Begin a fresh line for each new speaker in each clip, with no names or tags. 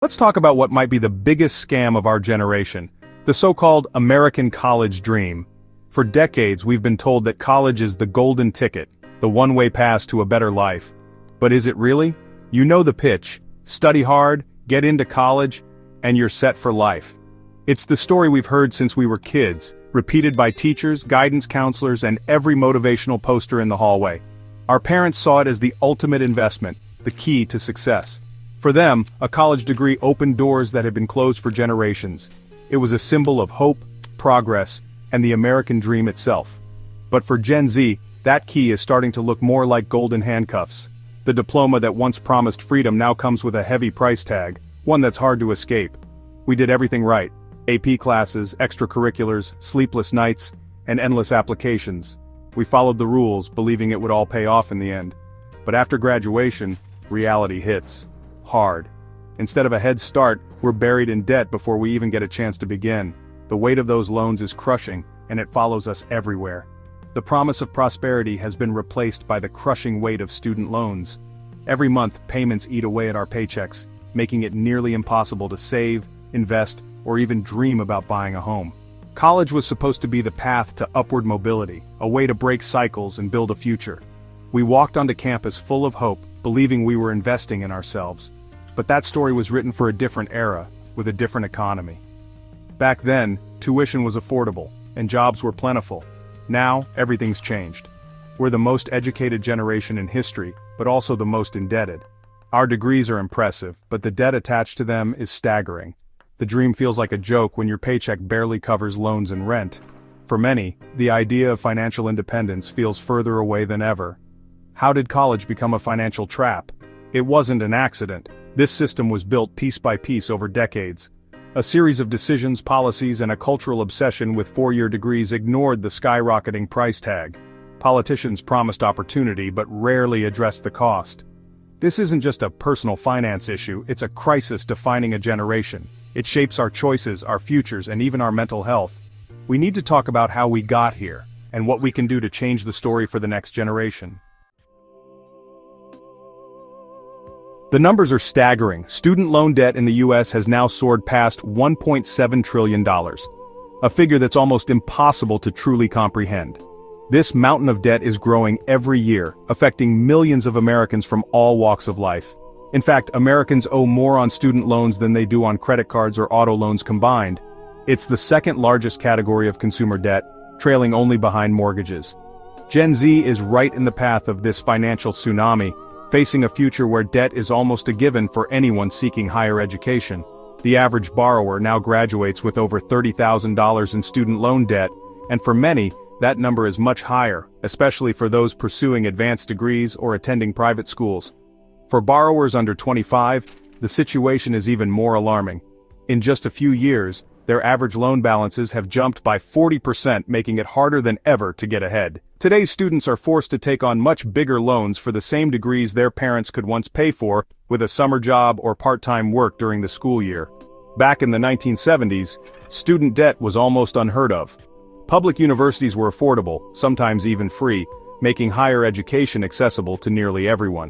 Let's talk about what might be the biggest scam of our generation, the so-called American college dream. For decades we've been told that college is the golden ticket, the one-way pass to a better life. But is it really? You know the pitch: study hard, get into college, and you're set for life. It's the story we've heard since we were kids, repeated by teachers, guidance counselors, and every motivational poster in the hallway. Our parents saw it as the ultimate investment, the key to success. For them, a college degree opened doors that had been closed for generations. It was a symbol of hope, progress, and the American dream itself. But for Gen Z, that key is starting to look more like golden handcuffs. The diploma that once promised freedom now comes with a heavy price tag, one that's hard to escape. We did everything right: AP classes, extracurriculars, sleepless nights, and endless applications. We followed the rules, believing it would all pay off in the end. But after graduation, reality hits. Hard. Instead of a head start, we're buried in debt before we even get a chance to begin. The weight of those loans is crushing, and it follows us everywhere. The promise of prosperity has been replaced by the crushing weight of student loans. Every month, payments eat away at our paychecks, making it nearly impossible to save, invest, or even dream about buying a home. College was supposed to be the path to upward mobility, a way to break cycles and build a future. We walked onto campus full of hope, believing we were investing in ourselves. But that story was written for a different era, with a different economy. Back then, tuition was affordable, and jobs were plentiful. Now, everything's changed. We're the most educated generation in history, but also the most indebted. Our degrees are impressive, but the debt attached to them is staggering. The dream feels like a joke when your paycheck barely covers loans and rent. For many, the idea of financial independence feels further away than ever. How did college become a financial trap? It wasn't an accident. This system was built piece by piece over decades. A series of decisions, policies, and a cultural obsession with four-year degrees ignored the skyrocketing price tag. Politicians promised opportunity but rarely addressed the cost. This isn't just a personal finance issue, it's a crisis defining a generation. It shapes our choices, our futures, and even our mental health. We need to talk about how we got here, and what we can do to change the story for the next generation. The numbers are staggering. Student loan debt in the US has now soared past $1.7 trillion. A figure that's almost impossible to truly comprehend. This mountain of debt is growing every year, affecting millions of Americans from all walks of life. In fact, Americans owe more on student loans than they do on credit cards or auto loans combined. It's the second largest category of consumer debt, trailing only behind mortgages. Gen Z is right in the path of this financial tsunami, facing a future where debt is almost a given for anyone seeking higher education. The average borrower now graduates with over $30,000 in student loan debt, and for many, that number is much higher, especially for those pursuing advanced degrees or attending private schools. For borrowers under 25, the situation is even more alarming. In just a few years, their average loan balances have jumped by 40%, making it harder than ever to get ahead. Today's students are forced to take on much bigger loans for the same degrees their parents could once pay for, with a summer job or part-time work during the school year. Back in the 1970s, student debt was almost unheard of. Public universities were affordable, sometimes even free, making higher education accessible to nearly everyone.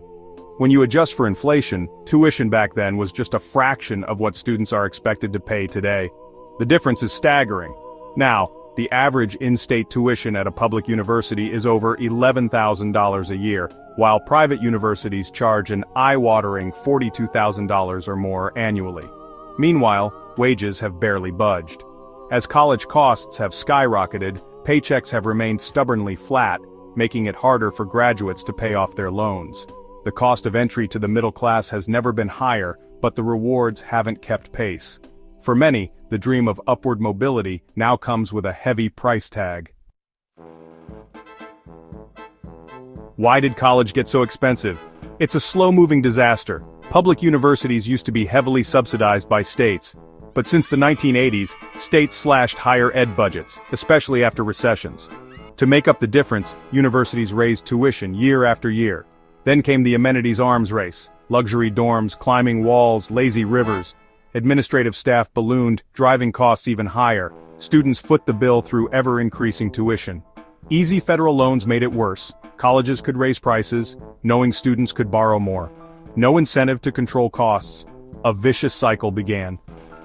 When you adjust for inflation, tuition back then was just a fraction of what students are expected to pay today. The difference is staggering. Now, the average in-state tuition at a public university is over $11,000 a year, while private universities charge an eye-watering $42,000 or more annually. Meanwhile, wages have barely budged. As college costs have skyrocketed, paychecks have remained stubbornly flat, making it harder for graduates to pay off their loans. The cost of entry to the middle class has never been higher, but the rewards haven't kept pace. For many, the dream of upward mobility now comes with a heavy price tag. Why did college get so expensive? It's a slow-moving disaster. Public universities used to be heavily subsidized by states. But since the 1980s, states slashed higher ed budgets, especially after recessions. To make up the difference, universities raised tuition year after year. Then came the amenities arms race: luxury dorms, climbing walls, lazy rivers. Administrative staff ballooned, driving costs even higher. Students foot the bill through ever-increasing tuition. Easy federal loans made it worse. Colleges could raise prices, knowing students could borrow more. No incentive to control costs. a vicious cycle began.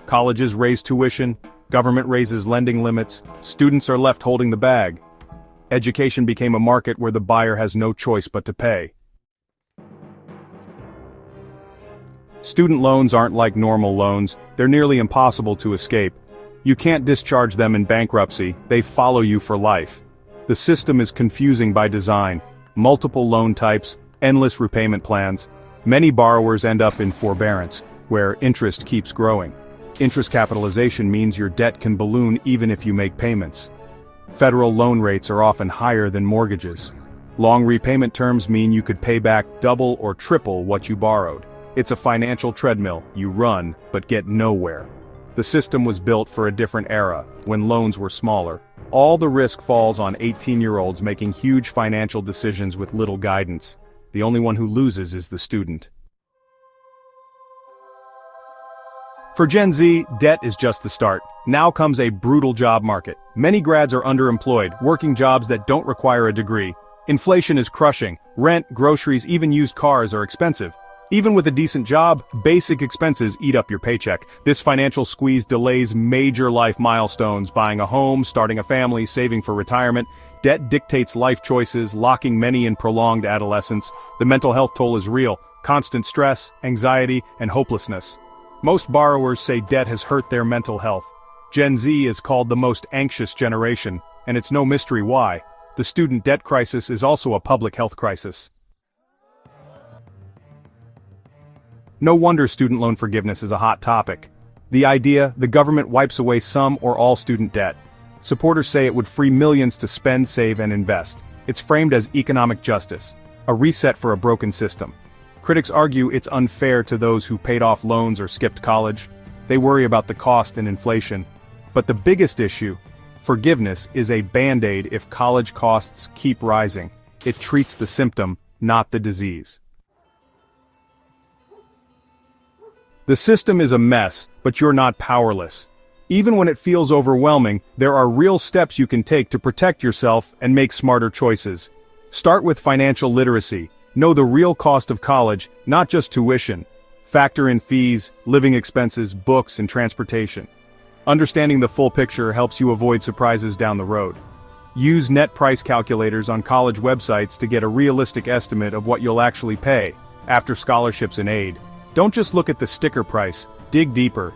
Colleges raise tuition, government raises lending limits, students are left holding the bag. Education became a market where the buyer has no choice but to pay. Student loans aren't like normal loans, they're nearly impossible to escape. You can't discharge them in bankruptcy, they follow you for life. The system is confusing by design. Multiple loan types, endless repayment plans. Many borrowers end up in forbearance, where interest keeps growing. Interest capitalization means your debt can balloon even if you make payments. Federal loan rates are often higher than mortgages. Long repayment terms mean you could pay back double or triple what you borrowed. It's a financial treadmill, you run, but get nowhere. The system was built for a different era, when loans were smaller. All the risk falls on 18-year-olds making huge financial decisions with little guidance. The only one who loses is the student. For Gen Z, debt is just the start. Now comes a brutal job market. Many grads are underemployed, working jobs that don't require a degree. Inflation is crushing. Rent, groceries, even used cars are expensive. Even with a decent job, basic expenses eat up your paycheck. This financial squeeze delays major life milestones: buying a home, starting a family, saving for retirement. Debt dictates life choices, locking many in prolonged adolescence. The mental health toll is real: constant stress, anxiety, and hopelessness. Most borrowers say debt has hurt their mental health. Gen Z is called the most anxious generation, and it's no mystery why. The student debt crisis is also a public health crisis. No wonder student loan forgiveness is a hot topic. The idea, the government wipes away some or all student debt. Supporters say it would free millions to spend, save, and invest. It's framed as economic justice, a reset for a broken system. Critics argue it's unfair to those who paid off loans or skipped college. They worry about the cost and inflation. But the biggest issue, forgiveness, is a band-aid if college costs keep rising. It treats the symptom, not the disease. The system is a mess, but you're not powerless. Even when it feels overwhelming, there are real steps you can take to protect yourself and make smarter choices. Start with financial literacy. Know the real cost of college, not just tuition. Factor in fees, living expenses, books, and transportation. Understanding the full picture helps you avoid surprises down the road. Use net price calculators on college websites to get a realistic estimate of what you'll actually pay after scholarships and aid. Don't just look at the sticker price, dig deeper.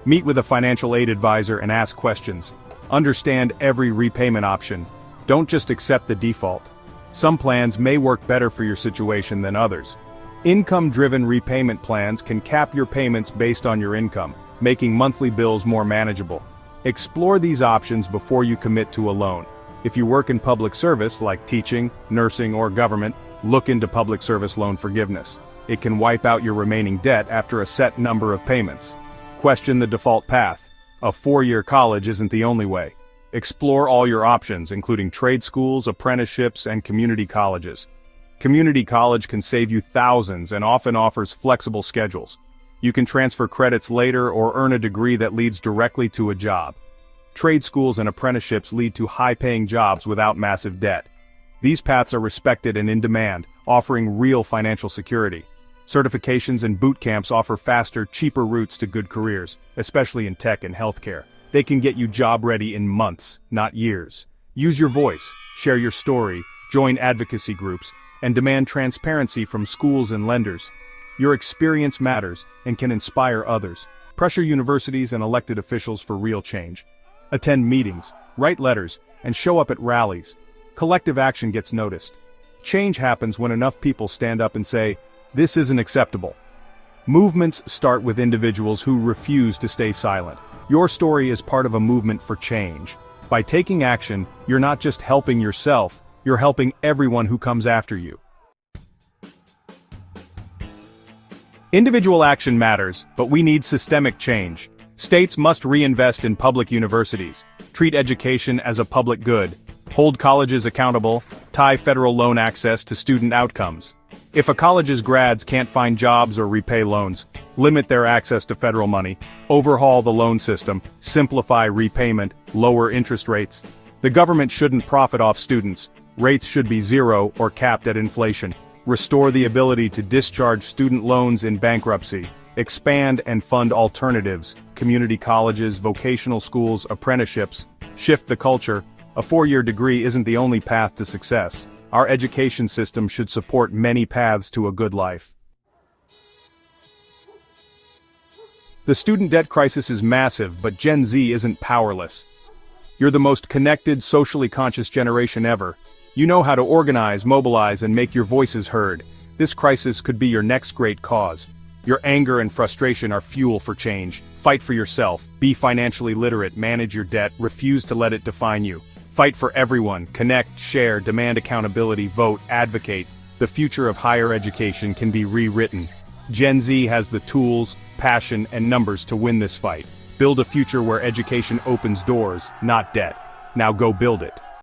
Meet with a financial aid advisor and ask questions. Understand every repayment option. Don't just accept the default. Some plans may work better for your situation than others. Income-driven repayment plans can cap your payments based on your income, making monthly bills more manageable. Explore these options before you commit to a loan. If you work in public service like teaching, nursing, or government, look into public service loan forgiveness. It can wipe out your remaining debt after a set number of payments. Question the default path. A 4-year college isn't the only way. Explore all your options, including trade schools, apprenticeships, and community colleges. Community college can save you thousands and often offers flexible schedules. You can transfer credits later or earn a degree that leads directly to a job. Trade schools and apprenticeships lead to high-paying jobs without massive debt. These paths are respected and in demand, offering real financial security. Certifications and boot camps offer faster, cheaper routes to good careers, especially in tech and healthcare. They can get you job-ready in months, not years. Use your voice, share your story, join advocacy groups, and demand transparency from schools and lenders. Your experience matters and can inspire others. Pressure universities and elected officials for real change. Attend meetings, write letters, and show up at rallies. Collective action gets noticed. Change happens when enough people stand up and say, "This isn't acceptable." Movements start with individuals who refuse to stay silent. Your story is part of a movement for change. By taking action, you're not just helping yourself, you're helping everyone who comes after you. Individual action matters, but we need systemic change. States must reinvest in public universities, treat education as a public good, hold colleges accountable, tie federal loan access to student outcomes. If a college's grads can't find jobs or repay loans, limit their access to federal money, overhaul the loan system, simplify repayment, lower interest rates. The government shouldn't profit off students. Rates should be zero or capped at inflation. Restore the ability to discharge student loans in bankruptcy. Expand and fund alternatives, community colleges, vocational schools, apprenticeships. Shift the culture. A 4-year degree isn't the only path to success. Our education system should support many paths to a good life. The student debt crisis is massive, but Gen Z isn't powerless. You're the most connected, socially conscious generation ever. You know how to organize, mobilize, and make your voices heard. This crisis could be your next great cause. Your anger and frustration are fuel for change. Fight for yourself. Be financially literate. Manage your debt. Refuse to let it define you. Fight for everyone. Connect, share, demand accountability, vote, advocate. The future of higher education can be rewritten. Gen Z has the tools, passion, and numbers to win this fight. Build a future where education opens doors, not debt. Now go build it.